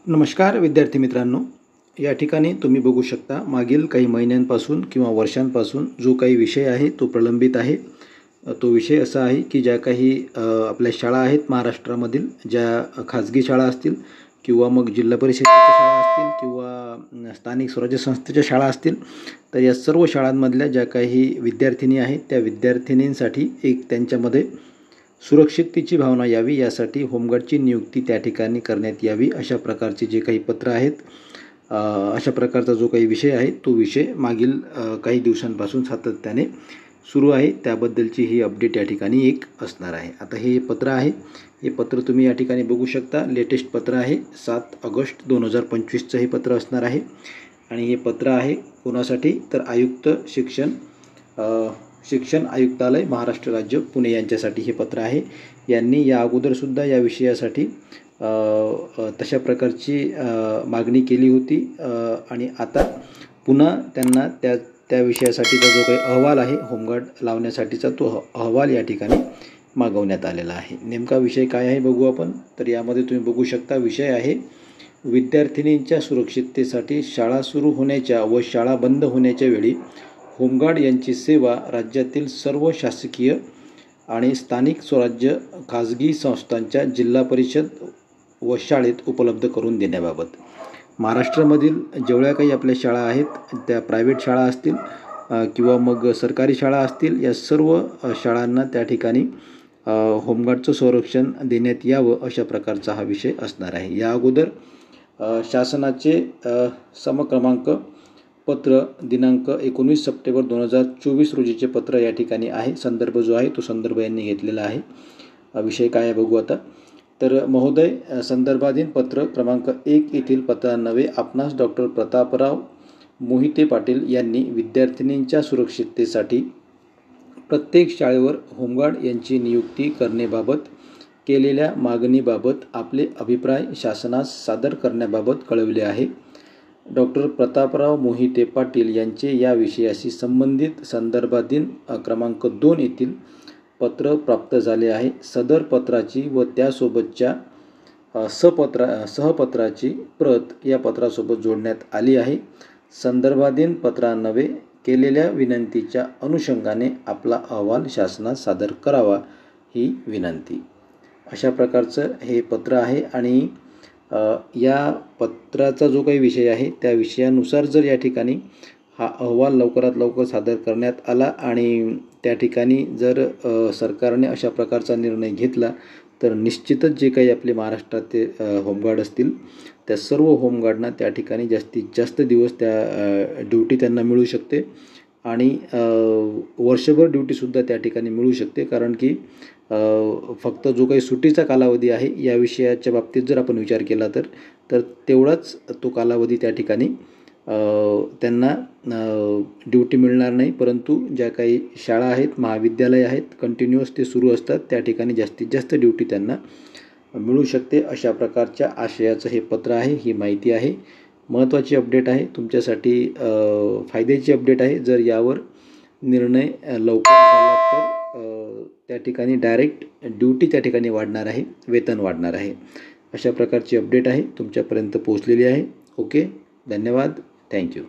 नमस्कार विद्यार्थी मित्रांनो, या ठिकाणी तुम्ही बघू शकता मागील काही महिन्यांपासून किंवा वर्षांपासून जो काही विषय आहे तो प्रलंबित आहे। तो विषय असा आहे की ज्या काही आपल्या शाळा आहेत महाराष्ट्रामधील, ज्या खाजगी शाळा असतील किंवा मग जिल्हा परिषदेच्या शाळा असतील किंवा स्थानिक स्वराज्य संस्थेच्या शाळा असतील, तर या सर्व शाळांमधल्या ज्या काही विद्यार्थिनी आहेत त्या विद्यार्थिनींसाठी एक त्यांच्यामध्ये सुरक्षिततेची भावना यावी यासाठी होमगार्डची नियुक्ती त्या ठिकाणी करण्यात यावी, अशा प्रकारचे जे काही पत्र आहेत, अशा प्रकारचा जो काही विषय आहे तो विषय मागील काही दिवसांपासून सातत्याने सुरू आहे। त्याबद्दलची ही अपडेट या ठिकाणी एक असणार आहे। आता हे पत्र आहे, हे पत्र तुम्ही या ठिकाणी बघू शकता। लेटेस्ट पत्र आहे, 7 ऑगस्ट 2025चं हे पत्र असणार आहे। आणि हे पत्र आहे कोणासाठी, तर आयुक्त शिक्षण आयुक्तालय महाराष्ट्र राज्य पुणे यांच्यासाठी हे पत्र आहे। यांनी या अगोदरसुद्धा या विषयासाठी तशा प्रकारची मागणी केली होती आणि आता पुन्हा त्यांना त्या विषयासाठीचा जो काही अहवाल आहे होमगार्ड लावण्यासाठीचा तो अहवाल या ठिकाणी मागवण्यात आलेला आहे। नेमका विषय काय आहे बघू आपण। तर यामध्ये तुम्ही बघू शकता विषय आहे विद्यार्थिनींच्या सुरक्षिततेसाठी शाळा सुरू होण्याच्या व शाळा बंद होण्याच्या वेळी होमगार्ड यांची सेवा राज्यातील सर्व शासकीय आणि स्थानिक स्वराज्य खाजगी संस्थांच्या जिल्हा परिषद व शाळेत उपलब्ध करून देण्याबाबत। महाराष्ट्रामधील जेवढ्या काही आपल्या शाळा आहेत त्या प्रायव्हेट शाळा असतील किंवा मग सरकारी शाळा असतील, या सर्व शाळांना त्या ठिकाणी होमगार्डचं संरक्षण देण्यात यावं अशा प्रकारचा हा विषय असणार आहे। या अगोदर शासनाचे समक्रमांक पत्र दिनांक 19 सप्टेंबर 2024 रोजीचे पत्र या ठिकाणी आहे। संदर्भ जो आहे तो संदर्भ यांनी घेतलेला आहे। विषय काय आहे बघू आता। तर महोदय, संदर्भाधीन पत्र क्रमांक 1 येथील पत्रान्वये आपणास डॉक्टर प्रतापराव मोहिते पाटील यांनी विद्यार्थिनींच्या सुरक्षिततेसाठी प्रत्येक शाळेवर होमगार्ड यांची नियुक्ती करण्याबाबत केलेल्या मागणीबाबत आपले अभिप्राय शासनास सादर करण्याबाबत कळविले आहे। डॉक्टर प्रतापराव मोहिते पाटील यांचे या विषयाशी संबंधित संदर्भाधीन क्रमांक 2 येथील पत्र प्राप्त झाले आहे। सदर पत्राची व त्यासोबतच्या सहपत्राची प्रत या पत्रासोबत जोडण्यात आली आहे। संदर्भाधीन पत्रान्वये केलेल्या विनंतीच्या अनुषंगाने आपला अहवाल शासनास सादर करावा ही विनंती, अशा प्रकारचं हे पत्र आहे। आणि या पत्राचा जो काही विषय आहे त्या विषयानुसार जर या ठिकाणी हा अहवाल लवकरात लवकर सादर करण्यात आला आणि त्या ठिकाणी जर सरकारने अशा प्रकारचा निर्णय घेतला तर निश्चितच जे काही आपले महाराष्ट्राचे होमगार्ड असतील त्या सर्व होमगार्डना त्या ठिकाणी जास्तीत जास्त दिवस त्या ड्युटी त्यांना मिळू शकते आणि वर्षभर ड्युटीसुद्धा त्या ठिकाणी मिळू शकते। कारण की फक्त जो काही सुट्टीचा कालावधी आहे या विषयाच्या बाबतीत जर आपण विचार केला तर तेवढाच तो कालावधी त्या ठिकाणी त्यांना ड्युटी मिळणार नाही, परंतु ज्या काही शाळा आहेत महाविद्यालय आहेत कंटिन्युअस ते सुरू असतात त्या ठिकाणी जास्तीत जास्त ड्युटी त्यांना मिळू शकते। अशा प्रकारच्या आशयाचं हे पत्र आहे, ही माहिती आहे। महत्त्वाची अपडेट आहे तुमच्यासाठी, फायद्याची अपडेट आहे। जर यावर निर्णय लवकर झाला तर त्या ठिकाणी डायरेक्ट ड्युटी त्या ठिकाणी वाढणार आहे, वेतन वाढणार आहे। अशा प्रकारची अपडेट आहे तुमच्यापर्यंत पोहोचलेली आहे। ओके, धन्यवाद, थँक्यू।